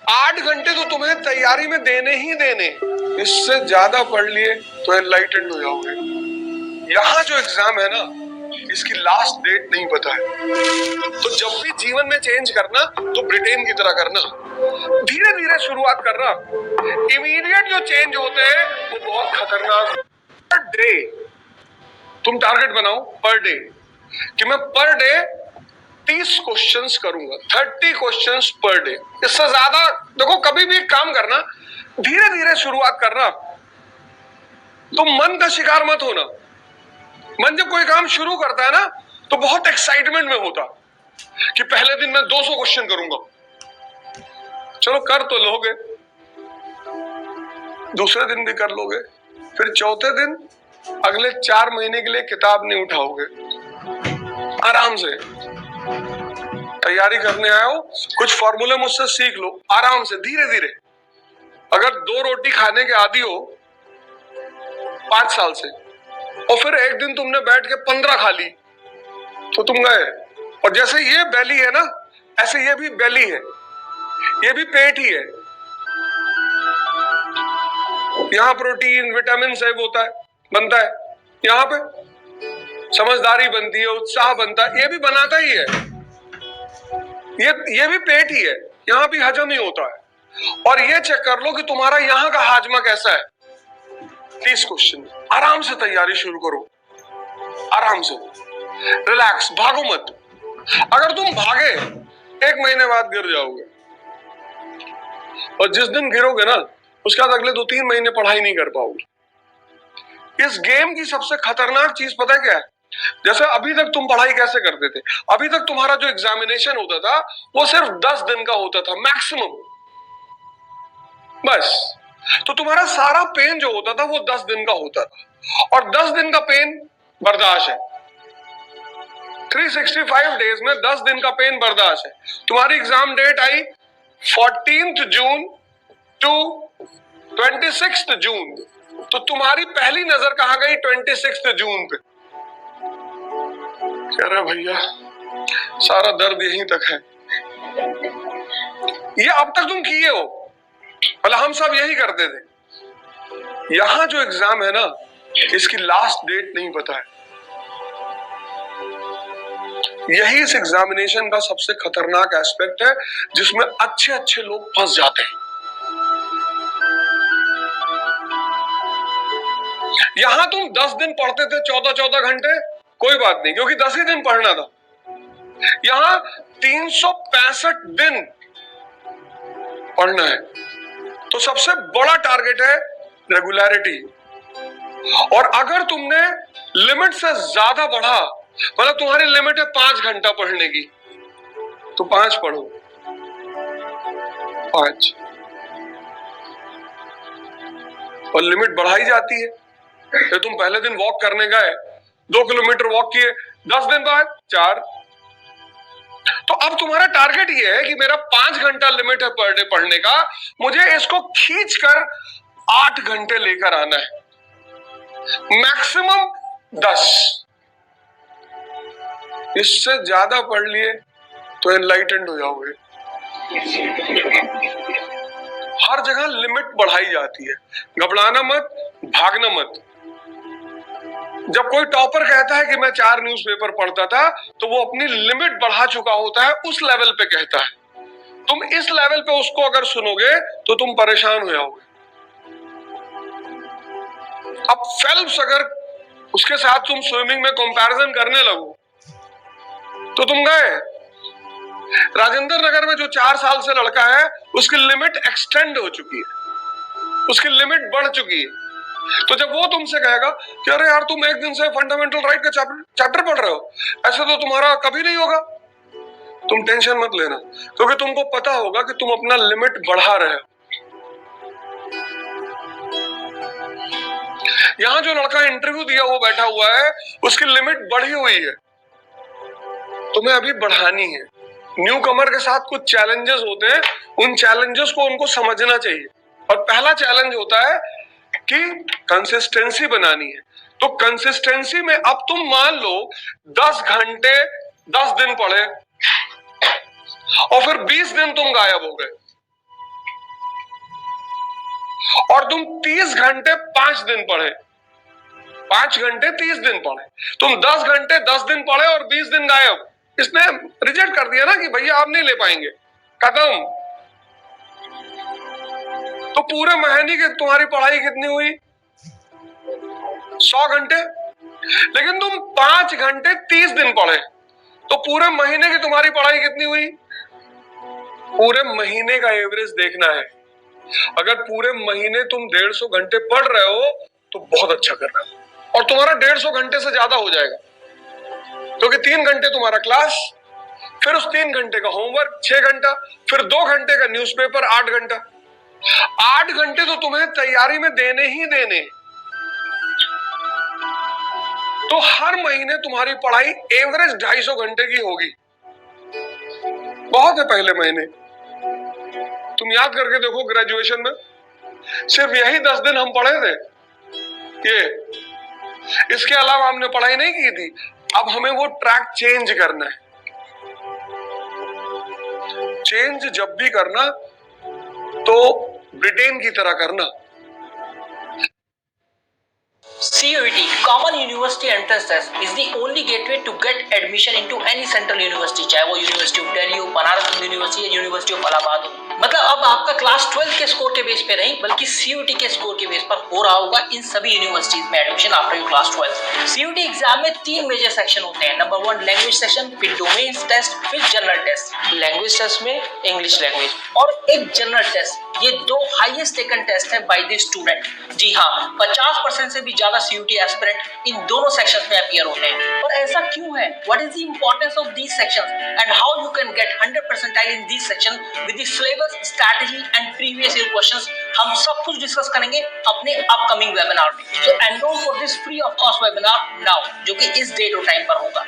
8 घंटे तो तुम्हें तैयारी में देने ही देने, इससे ज्यादा पढ़ लिए तो एनलाइटेंड हो जाओगे। यहाँ जो एग्जाम है ना, इसकी लास्ट डेट नहीं पता है। तो जब भी जीवन में चेंज करना तो ब्रिटेन की तरह करना, धीरे धीरे शुरुआत करना। इमीडिएट जो चेंज होते हैं वो बहुत खतरनाक। पर डे तुम टारगेट बनाओ, पर डे कि मैं पर डे 30 क्वेश्चंस करूंगा, 30 क्वेश्चंस पर डे। इससे ज्यादा देखो, कभी भी काम करना धीरे धीरे शुरुआत करना। तुम मन का शिकार मत होना। मन जब कोई काम शुरू करता है ना तो बहुत एक्साइटमेंट में होता कि पहले दिन मैं 200 क्वेश्चन करूंगा। चलो कर तो लोगे, दूसरे दिन भी कर लोगे, फिर चौथे दिन अगले 4 महीने के लिए किताब नहीं उठाओगे। आराम से तैयारी करने आए हो, कुछ फॉर्मूले मुझसे सीख लो, आराम से धीरे धीरे। अगर 2 रोटी खाने के आदी हो 5 साल से, और फिर एक दिन तुमने बैठ के 15 खा ली तो तुम गए। और जैसे ये बेली है ना, ऐसे ये भी बेली है, ये भी पेट ही है। यहाँ प्रोटीन विटामिन सब होता है, बनता है। यहाँ पे समझदारी बनती है, उत्साह बनता है, ये भी बनाता ही है। ये भी पेट ही है, यहाँ भी हजम ही होता है। और ये चेक कर लो कि तुम्हारा यहाँ का हाजमा कैसा है। 30 क्वेश्चन, आराम से तैयारी शुरू करो, आराम से रिलैक्स, भागो मत। अगर तुम भागे 1 महीने बाद गिर जाओगे, और जिस दिन गिरोगे ना उसके बाद अगले 2-3 महीने पढ़ाई नहीं कर पाओगे। इस गेम की सबसे खतरनाक चीज पता है क्या है? जैसे अभी तक तुम पढ़ाई कैसे करते थे, अभी तक तुम्हारा जो एग्जामिनेशन होता था वो सिर्फ 10 दिन का होता था मैक्सिमम, बस। तो तुम्हारा सारा पेन जो होता था वो 10 दिन का होता था, और 10 दिन का पेन बर्दाश्त है। 365 डेज में 10 दिन का पेन बर्दाश्त है। तुम्हारी एग्जाम डेट आई 14 जून टू 26 जून, तो तुम्हारी पहली नजर कहां गई? 26 जून पे। कह रहे भैया सारा दर्द यहीं तक है। ये अब तक तुम किए हो, मतलब हम सब यही करते थे। यहां जो एग्जाम है ना, इसकी लास्ट डेट नहीं पता है। यही इस एग्जामिनेशन का सबसे खतरनाक एस्पेक्ट है, जिसमें अच्छे अच्छे लोग फंस जाते हैं। यहां तुम 10 दिन पढ़ते थे 14-14 घंटे, कोई बात नहीं, क्योंकि 10 ही दिन पढ़ना था। यहां 365 दिन पढ़ना है। तो सबसे बड़ा टारगेट है रेगुलरिटी। और अगर तुमने लिमिट से ज्यादा पढ़ा, मतलब तुम्हारी लिमिट है 5 घंटा पढ़ने की, तो 5 पढ़ो, 5। और लिमिट बढ़ाई जाती है। तो तुम पहले दिन वॉक करने गए, 2 किलोमीटर वॉक किए, 10 दिन बाद 4। तो अब तुम्हारा टारगेट ये है कि मेरा 5 घंटा लिमिट है पर डे पढ़ने का, मुझे इसको खींचकर 8 घंटे लेकर आना है, मैक्सिमम 10। इससे ज्यादा पढ़ लिए तो एनलाइटेंड हो जाओगे। हर जगह लिमिट बढ़ाई जाती है, घबराना मत, भागना मत। जब कोई टॉपर कहता है कि मैं 4 न्यूज़पेपर पढ़ता था, तो वो अपनी लिमिट बढ़ा चुका होता है, उस लेवल पे कहता है। तुम इस लेवल पे उसको अगर सुनोगे तो तुम परेशान हो जाओगे। अब फेल्प्स अगर उसके साथ तुम स्विमिंग में कंपैरिजन करने लगो तो तुम गए। राजेंद्र नगर में जो 4 साल से लड़का है, उसकी लिमिट एक्सटेंड हो चुकी है, उसकी लिमिट बढ़ चुकी है। तो जब वो तुमसे कहेगा कि अरे यार तुम एक दिन से फंडामेंटल राइट का चैप्टर पढ़ रहे हो, ऐसे तो तुम्हारा कभी नहीं होगा, तुम टेंशन मत लेना, क्योंकि तुमको पता होगा कि तुम अपना लिमिट बढ़ा रहे हो। यहां जो लड़का इंटरव्यू दिया वो बैठा हुआ है, उसकी लिमिट बढ़ी हुई है, तुम्हें अभी बढ़ानी है। न्यू कमर के साथ कुछ चैलेंजेस होते हैं, उन चैलेंजेस को उनको समझना चाहिए। और पहला चैलेंज होता है कि कंसिस्टेंसी बनानी है। तो कंसिस्टेंसी में अब तुम मान लो 10 घंटे 10 दिन पढ़े, और फिर 20 दिन तुम गायब हो गए, और तुम 30 घंटे 5 दिन पढ़े, 5 घंटे 30 दिन पढ़े, तुम 10 घंटे 10 दिन पढ़े और 20 दिन गायब। इसने रिजेक्ट कर दिया ना कि भैया आप नहीं ले पाएंगे, खत्म। तो पूरे महीने की तुम्हारी पढ़ाई कितनी हुई? 100 घंटे। लेकिन तुम 5 घंटे 30 दिन पढ़े, तो पूरे महीने की तुम्हारी पढ़ाई कितनी हुई? पूरे महीने का एवरेज देखना है। अगर पूरे महीने तुम 150 घंटे पढ़ रहे हो तो बहुत अच्छा कर रहे हो, और तुम्हारा 150 घंटे से ज्यादा हो जाएगा, क्योंकि 3 घंटे तुम्हारा क्लास, फिर उस 3 घंटे का होमवर्क 6 घंटा, फिर 2 घंटे का न्यूज़पेपर 8 घंटा। 8 घंटे तो तुम्हें तैयारी में देने ही देने। तो हर महीने तुम्हारी पढ़ाई एवरेज 250 घंटे की होगी। बहुत है पहले महीने। तुम याद करके देखो, ग्रेजुएशन में सिर्फ यही 10 दिन हम पढ़े थे, ये, इसके अलावा हमने पढ़ाई नहीं की थी। अब हमें वो ट्रैक चेंज करना है। चेंज जब भी करना तो ब्रिटेन की तरह करना। CUET Common University Entrance Test is the only gateway to get admission into any central university, चाहे वो यूनिवर्सिटी ऑफ दिल्ली हो, बनारस यूनिवर्सिटी या यूनिवर्सिटी ऑफ इलाहाबाद हो। मतलब अब आपका क्लास 12 के स्कोर के बेस पे नहीं, बल्कि CUET के स्कोर के बेस पर हो रहा होगा इन सभी यूनिवर्सिटीज में admission after your class 12। CUET exam में 3 मेजर सेक्शन होते हैं। नंबर 1 लैंग्वेज सेक्शन, फिर डोमेन्स टेस्ट, फिर जनरल टेस्ट। लैंग्वेज टेस्ट में इंग्लिश लैंग्वेज और एक जनरल टेस्ट, ये 2 हाईएस्ट टेकन टेस्ट है बाय द स्टूडेंट। जी हाँ, 50% से भी ज्यादा CUET एस्पिरेंट इन दोनों सेक्शंस में अपीयर होते हैं। और ऐसा क्यों है? What is the importance of these sections and how you can get 100 percentile in these section with the syllabus, strategy and previous year questions, हम सब कुछ डिस्कस करेंगे अपने अपकमिंग वेबिनार में। So enrol for this free of cost webinar now, जो कि इस date और टाइम पर होगा।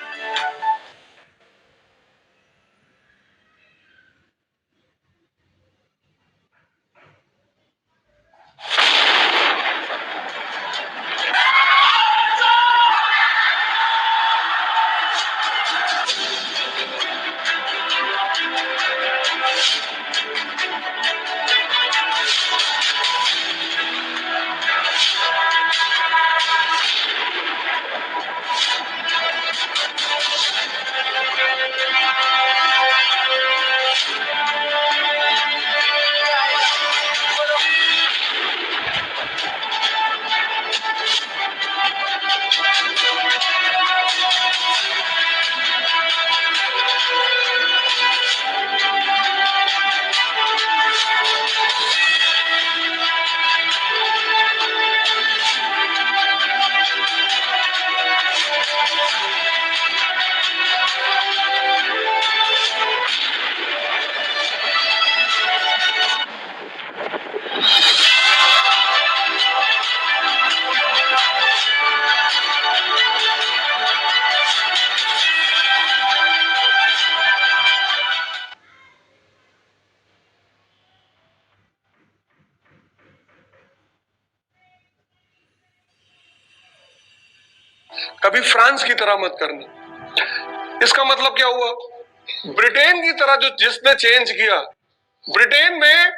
कभी फ्रांस की तरह मत करना। इसका मतलब क्या हुआ? ब्रिटेन की तरह जो जिसने चेंज किया, ब्रिटेन में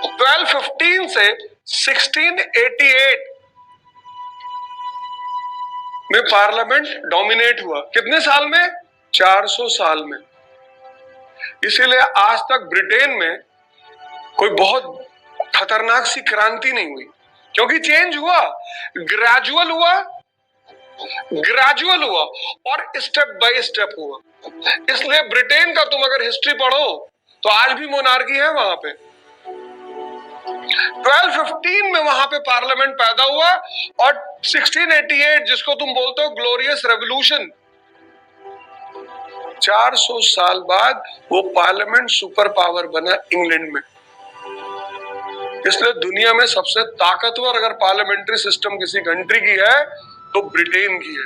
1215 से 1688 में पार्लियामेंट डोमिनेट हुआ। कितने साल में? 400 साल में। इसीलिए आज तक ब्रिटेन में कोई बहुत खतरनाक सी क्रांति नहीं हुई, क्योंकि चेंज हुआ, ग्रेजुअल हुआ, ग्रेजुअल हुआ और स्टेप बाय स्टेप हुआ। इसलिए ब्रिटेन का तुम अगर हिस्ट्री पढ़ो तो आज भी मोनार्की है वहां पे। 1215 में वहां पे पार्लियामेंट पैदा हुआ और 1688 जिसको तुम बोलते हो ग्लोरियस रेवोल्यूशन, 400 साल बाद वो पार्लियामेंट सुपर पावर बना इंग्लैंड में। इसलिए दुनिया में सबसे ताकतवर अगर पार्लियामेंट्री सिस्टम किसी कंट्री की है तो ब्रिटेन की है।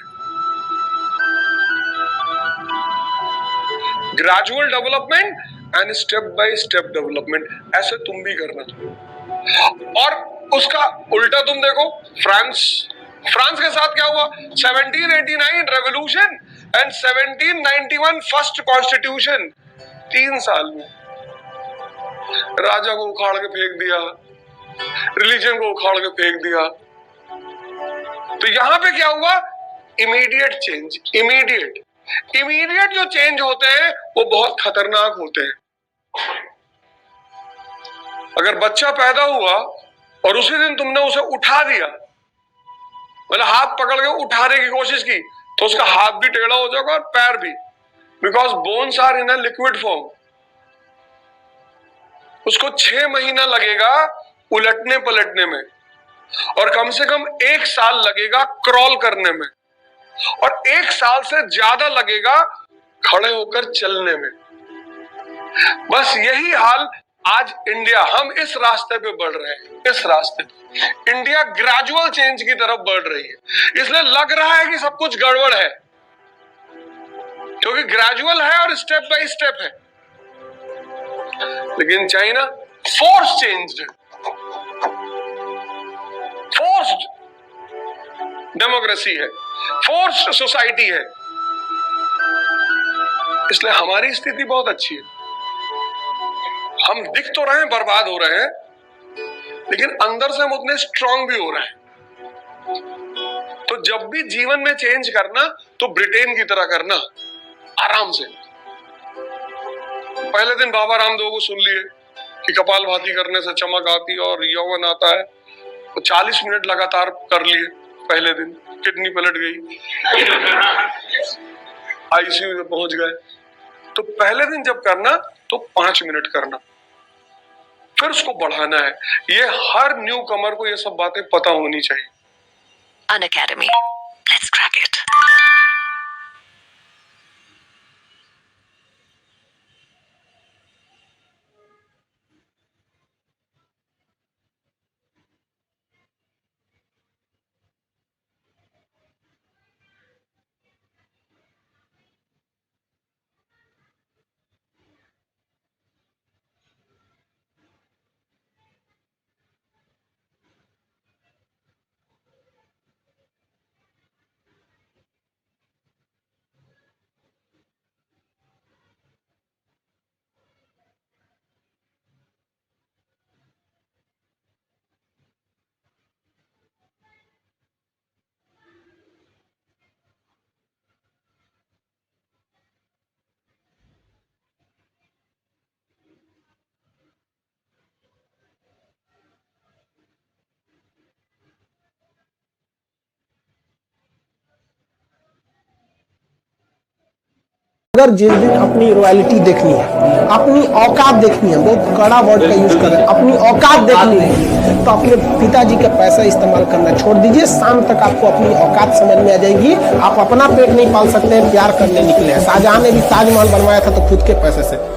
Gradual development and step by step development, ऐसे तुम भी करना। और उसका उल्टा तुम देखो, फ्रांस के साथ क्या हुआ? 1789 रेवोल्यूशन एंड 1791 फर्स्ट कॉन्स्टिट्यूशन। 3 साल में राजा को उखाड़ के फेंक दिया, रिलीजन को उखाड़ के फेंक दिया। तो यहां पे क्या हुआ? Immediate change. इमीडिएट जो चेंज होते हैं वो बहुत खतरनाक होते हैं। अगर बच्चा पैदा हुआ और उसी दिन तुमने उसे उठा दिया, मतलब हाथ पकड़ के उठाने की कोशिश की, तो उसका हाथ भी टेढ़ा हो जाएगा और पैर भी, because bones are in a liquid form. उसको 6 महीना लगेगा उलटने पलटने में, और कम से कम 1 साल लगेगा क्रॉल करने में, और 1 साल से ज्यादा लगेगा खड़े होकर चलने में। बस यही हाल आज इंडिया, हम इस रास्ते पे बढ़ रहे हैं। इस रास्ते पे इंडिया ग्रेजुअल चेंज की तरफ बढ़ रही है। इसलिए लग रहा है कि सब कुछ गड़बड़ है, क्योंकि ग्रेजुअल है और स्टेप बाय स्टेप है। लेकिन China force changed, forced democracy है, फोर्स्ड सोसाइटी है। इसलिए हमारी स्थिति बहुत अच्छी है। हम दिख तो रहे हैं बर्बाद हो रहे हैं, लेकिन अंदर से हम उतने स्ट्रांग भी हो रहे हैं। तो जब भी जीवन में चेंज करना, तो ब्रिटेन की तरह करना, आराम से। पहले दिन बाबा रामदेव को सुन लिए कि कपालभाति करने से चमक आती है और यौवन आता है, तो 40 मिनट लगातार कर लिए। पहले दिन किडनी पलट गई, आईसीयू में पहुंच गए। तो पहले दिन जब करना तो 5 मिनट करना, फिर उसको बढ़ाना है। ये हर न्यू कमर को ये सब बातें पता होनी चाहिए। Unacademy. Let's crack it. अगर जिस दिन अपनी रॉयल्टी देखनी है, अपनी औकात देखनी है, बहुत कड़ा वर्ड का यूज करें, अपनी औकात देखनी है, तो अपने पिताजी का पैसा इस्तेमाल करना छोड़ दीजिए। शाम तक आपको अपनी औकात समझ में आ जाएगी। आप अपना पेट नहीं पाल सकते हैं, प्यार करने निकले हैं। शाहजहां ने भी ताजमहल बनवाया था तो खुद के पैसे से।